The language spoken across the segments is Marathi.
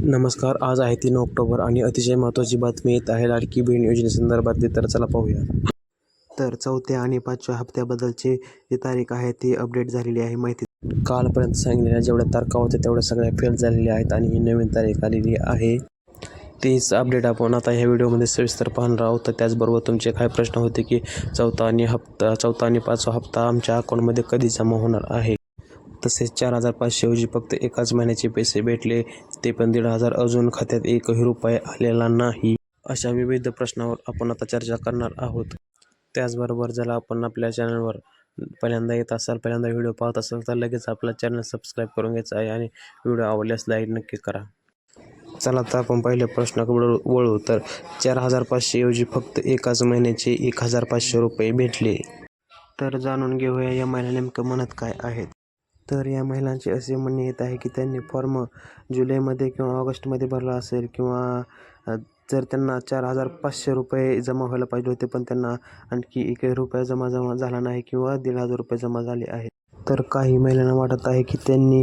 नमस्कार. आज आहे 3 ऑक्टोबर आणि अतिशय महत्त्वाची बातमी येत आहे लाडकी बहीण योजनेसंदर्भातली. तर चला पाहूया. तर चौथ्या आणि पाचव्या हप्त्याबद्दलची जी तारीख आहे ती अपडेट झालेली आहे. माहिती कालपर्यंत सांगितलेल्या जेवढ्या तारखा होत्या तेवढ्या सगळ्या फेल झालेल्या आहेत आणि ही नवीन तारीख आलेली आहे. तीच अपडेट आपण आता ह्या व्हिडिओमध्ये सविस्तर पाहणार आहोत. तर त्याचबरोबर तुमचे काय प्रश्न होते की चौथा आणि पाचवा हप्ता आमच्या अकाउंटमध्ये कधी जमा होणार आहे. तसेच 4,500 ऐवजी फक्त एकाच महिन्याचे पैसे भेटले, ते पण 1,500. अजून खात्यात एकही रुपया आलेला नाही. अशा विविध प्रश्नावर आपण आता चर्चा करणार आहोत. त्याचबरोबर जर आपण आपल्या चॅनलवर पहिल्यांदा येत असाल, पहिल्यांदा व्हिडिओ पाहत असाल तर लगेच आपला चॅनल सबस्क्राईब करून घ्यायचा आहे आणि व्हिडिओ आवडल्यास लाईक नक्की करा. चला तर आपण पहिल्या प्रश्नाकडे वळू. तर 4,500 ऐवजी फक्त एकाच महिन्याचे 1,500 रुपये भेटले. तर जाणून घेऊया या महिला नेमकं म्हणत काय आहेत. तर या महिलांचे असे म्हणणे येत आहे की त्यांनी फॉर्म जुलैमध्ये किंवा ऑगस्टमध्ये भरला असेल किंवा जर त्यांना 4,500 रुपये जमा व्हायला पाहिजे होते, पण त्यांना आणखी एकही रुपया जमा झाला नाही किंवा 1,500 रुपये जमा झाले आहेत. तर काही महिलांना वाटत आहे की त्यांनी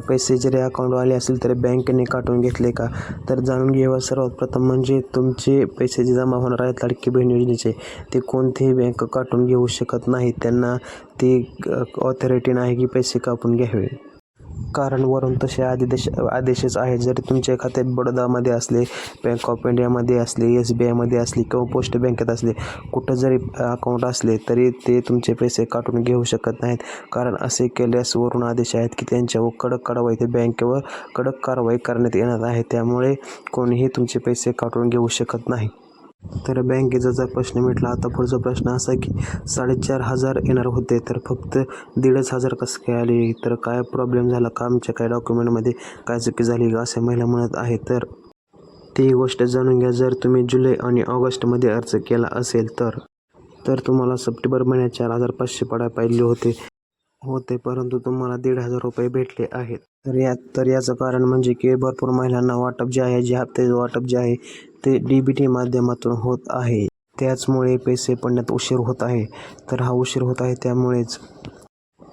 पैसे जरी अकाउंटवर आले असतील तरी बँकेने काढून घेतले का. तर जाणून घेऊया. सर्वात प्रथम म्हणजे तुमचे पैसे जे जमा होणार आहेत लाडकी बहीण योजनेचे, ते कोणतीही बँक काढून घेऊ शकत नाही. त्यांना ती ऑथॉरिटी नाही की पैसे कापून घ्यावे. कारण वरून तसे आदेशच आहेत. जरी तुमच्या खात्यात बडोदामध्ये असले, बँक ऑफ इंडियामध्ये असले, SBIमध्ये असले किंवा पोस्ट बँकेत असले, कुठं जरी अकाउंट असले तरी ते तुमचे पैसे काढून घेऊ शकत नाहीत. कारण असे केल्यास वरून आदेश आहेत की त्यांच्यावर कडक कारवाई, ते बँकेवर कडक कारवाई करण्यात येणार आहे. त्यामुळे कोणीही तुमचे पैसे काढून घेऊ शकत नाही. तर बँकेचा जर प्रश्न मिटला. आता पुढचा प्रश्न असा की 4,500 येणार होते तर फक्त 1,500 कसं काय आले. तर काय प्रॉब्लेम झाला का, आमच्या काय डॉक्युमेंटमध्ये काय चुकी झाली का, असे महिला म्हणत आहे. तर ती गोष्ट जाणून घ्या. जर तुम्ही जुलै आणि ऑगस्टमध्ये अर्ज केला असेल तर तुम्हाला सप्टेंबर महिन्यात 4,500 पडायला पाहिजे होते, परंतु तुम्हाला 1,500 रुपये भेटले आहेत. तर याचं कारण म्हणजे की भरपूर महिलांना वाटप जे आहे, हप्त्याचे वाटप जे आहे ते DBT माध्यमातून होत आहे. त्याचमुळे पैसे पडण्यात उशीर होत आहे. तर हा उशीर होत आहे त्यामुळेच.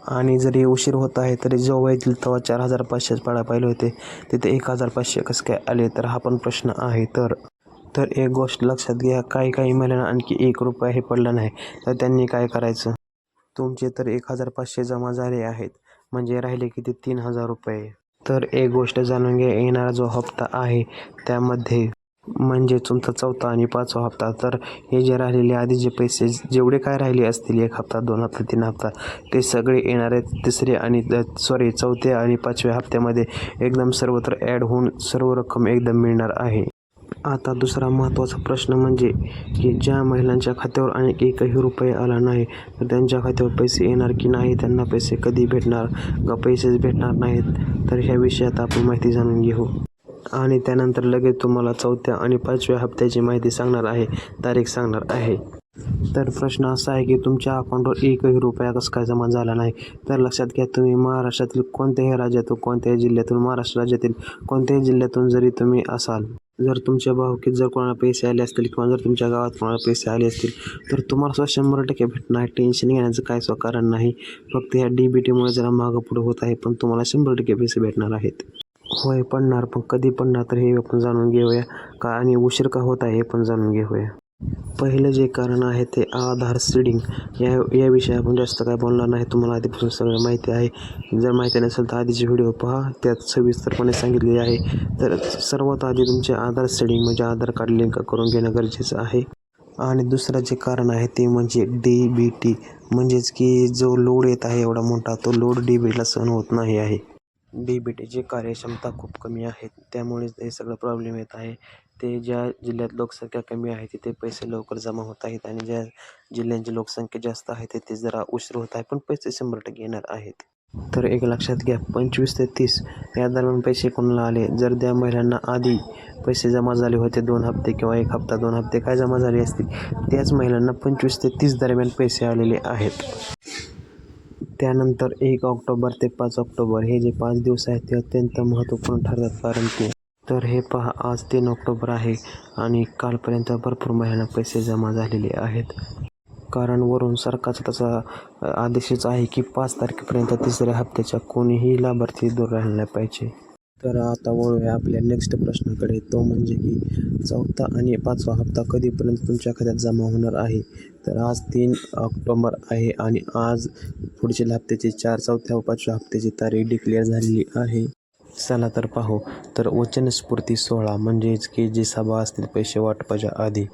आणि जरी उशीर होत आहे तरी जेव्हा येतील तेव्हा 4,500 पडायला पाहिजे होते, तिथे 1,500 कसं काय आले. तर हा पण प्रश्न आहे. तर एक गोष्ट लक्षात घ्या. काही महिलांना आणखी 1 रुपयाही पडला नाही. तर त्यांनी काय करायचं. तुमचे तर 1,500 जमा झाले आहेत, म्हणजे राहिले किती, 3,000 रुपये. तर एक गोष्ट जाणून घ्या. येणारा जो हप्ता आहे त्यामध्ये म्हणजे तुमचा चौथा आणि पाचवा हप्ता, तर हे जे राहिलेले आधीचे पैसे जेवढे काय राहिले असतील, 1 हप्ता, 2 हप्ता, 3 हप्ता, ते सगळे येणारे चौथ्या आणि पाचव्या हप्त्यामध्ये एकदम सर्वत्र ॲड होऊन सर्व रक्कम एकदम मिळणार आहे. आता दुसरा महत्त्वाचा प्रश्न म्हणजे की ज्या महिलांच्या खात्यावर आणखी एकही रुपया आला नाही तर त्यांच्या खात्यावर पैसे येणार की नाही, त्यांना पैसे कधी भेटणार का पैसेच भेटणार नाहीत. तर ह्या विषयात आपण माहिती जाणून घेऊ आणि त्यानंतर लगेच तुम्हाला चौथ्या आणि पाचव्या हप्त्याची माहिती सांगणार आहे, तारीख सांगणार आहे. तर प्रश्न असा आहे की तुमच्या अकाउंटवर एकही रुपया कसं काय जमा झाला नाही. तर लक्षात घ्या. तुम्ही महाराष्ट्रातील कोणत्याही राज्यातून, कोणत्याही जिल्ह्यातून, महाराष्ट्र राज्यातील कोणत्याही जिल्ह्यातून जरी तुम्ही असाल, जर तुमच्या भावकीत जर कोणाला पैसे आले असतील किंवा जर तुमच्या गावात कोणाला पैसे आले असतील तर तुम्हाला 100% भेटणार. टेन्शन घेण्याचं काय कारण नाही. फक्त ह्या DBTमुळे जरा मागं पुढे होत आहे, पण तुम्हाला 100% पैसे भेटणार आहेत. होय, पडणार, पण कधी पडणार तर हे आपण जाणून घेऊया का, आणि उशीर का होत आहे हे पण जाणून घेऊया. पहिलं जे कारण आहे ते आधार सीडिंग. याविषयी आपण जास्त काय बोलणार नाही. तुम्हाला आधीपासून सगळं माहिती आहे. जर माहिती नसेल तर आधीचे व्हिडिओ पहा, त्यात सविस्तरपणे सांगितलेले आहे. तर सर्वात आधी तुमचे आधार सीडिंग म्हणजे आधार कार्ड लिंक करून घेणं गरजेचं आहे. आणि दुसरं जे कारण आहे ते म्हणजे DBT, म्हणजेच की जो लोड येत आहे एवढा मोठा, तो लोड DBTला सहन होत नाही आहे. DBTची कार्यक्षमता खूप कमी आहे, त्यामुळेच हे सगळं प्रॉब्लेम येत आहे. ते ज्या जिल्ह्यात लोकसंख्या कमी आहे तिथे पैसे लवकर जमा होत आहेत आणि ज्या जिल्ह्यांची लोकसंख्या जास्त आहे तिथे जरा उशीर होत आहे, पण पैसे 100% येणार आहेत. तर एक लक्षात घ्या. 25 ते 30 या दरम्यान पैसे कोणाला आले, जर त्या महिलांना आधी पैसे जमा झाले होते 2 हप्ते किंवा 1 हप्ता, 2 हप्ते काय जमा झाले असतील, त्याच महिलांना 25 ते 30 दरम्यान पैसे आलेले आहेत. त्यानंतर 1 ऑक्टोबर ते 5 ऑक्टोबर हे जे 5 दिवस आहेत ते अत्यंत महत्त्वपूर्ण ठरतात. कारण की तर हे पहा, आज 3 ऑक्टोबर आहे आणि कालपर्यंत भरपूर महिलांना पैसे जमा झालेले आहेत. कारण वरून सरकारचा तसा आदेशच आहे की 5 तारखेपर्यंत तिसऱ्या हप्त्याच्या कोणीही लाभार्थी दूर राहिला नाही पाहिजे. तर आता वळूया आपल्या नेक्स्ट प्रश्नाकडे, तो म्हणजे की चौथा आणि पाचवा हप्ता कधीपर्यंत तुमच्या खात्यात जमा होणार आहे. तर आज 3 ऑक्टोबर आहे आणि आज पुढील हप्त्याची चौथ्या व पाचव्या हप्त्याची तारीख डिक्लेअर झालेली आहे. चला तर पाहू. तर वचनस्फूर्ती सोहळा म्हणजेच की जी सभा असतील पैसे वाटपाच्या आधी,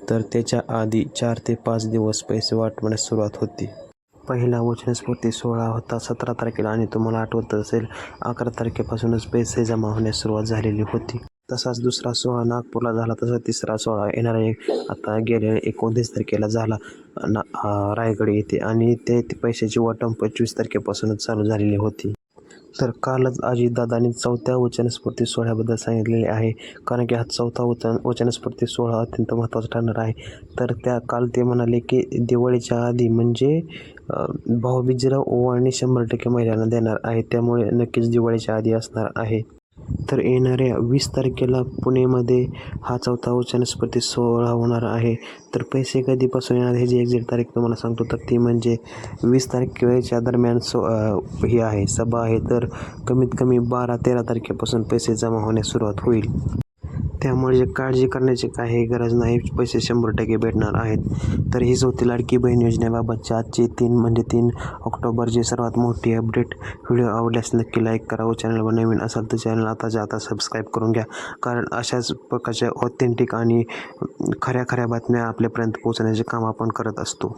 तर त्याच्या आधी 4 ते 5 दिवस पैसे वाटपण्यास सुरुवात होती. पहिला वचनस्फूर्ती सोहळा होता 17 तारखेला आणि तुम्हाला आठवत असेल 11 तारखेपासूनच पैसे जमा होण्यास सुरुवात झालेली होती. तसाच दुसरा सोहळा नागपूरला झाला. तसा तिसरा सोहळा आता गेल्या 29 तारखेला झाला रायगड येथे आणि ते पैशाची वाटप 25 तारखेपासूनच चालू झालेली होती. तर कालच अजितदादांनी चौथ्या वचनस्फूर्ती सोहळ्याबद्दल सांगितलेले आहे, कारण की हा चौथा वचनस्फूर्ती सोहळा अत्यंत महत्त्वाचा ठरणार आहे. तर काल ते म्हणाले की दिवाळीच्या आधी म्हणजे भाऊबीजेला ओवाळणी 100% महिलांना देणार आहे, त्यामुळे नक्कीच दिवाळीच्या आधी असणार आहे. तर येणाऱ्या 20 तारखेला पुणेमध्ये हा चौथा वचनस्फूर्ती सोहळा होणार आहे. तर पैसे कधीपासून येणार ह्याची एक्झॅक्ट तारीख तुम्हाला सांगतो. तर ती म्हणजे 20 तारखेच्या दरम्यान ही आहे सभा आहे. तर कमीत कमी 12-13 तारखेपासून पैसे जमा होण्यास सुरुवात होईल. त्यामुळे काळजी करण्याची काही गरज नाही, पैसे 100% भेटणार आहेत. तर हीच होती लाडकी बहीण योजनेबाबतची आजची 3 ऑक्टोबरची सर्वात मोठी अपडेट. व्हिडिओ आवडल्यास नक्की लाईक करा व चॅनलवर नवीन असाल तर चॅनल आता सबस्क्राईब करून घ्या, कारण अशाच प्रकारच्या ऑथेंटिक आणि खऱ्या बातम्या आपल्यापर्यंत पोहोचण्याचे काम आपण करत असतो.